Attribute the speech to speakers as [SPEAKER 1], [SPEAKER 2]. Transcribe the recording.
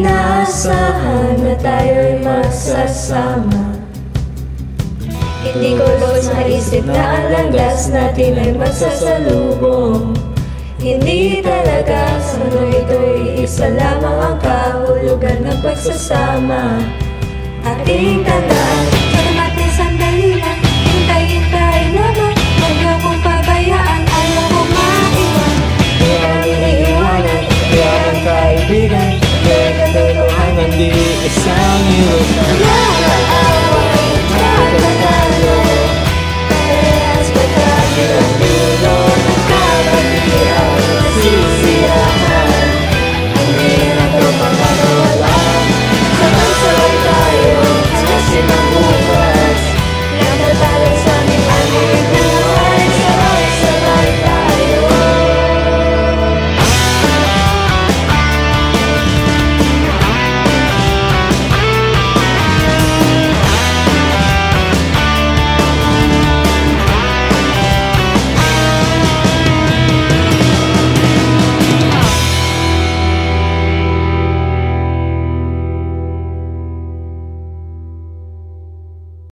[SPEAKER 1] inaasahan na tayo'y magsasama. Hindi ko lubos maisip na ang landas natin ay magsasalubong. Hindi talaga sa mundo ito'y isa lamang ang kahulugan ng pagsasama. Ating tandaan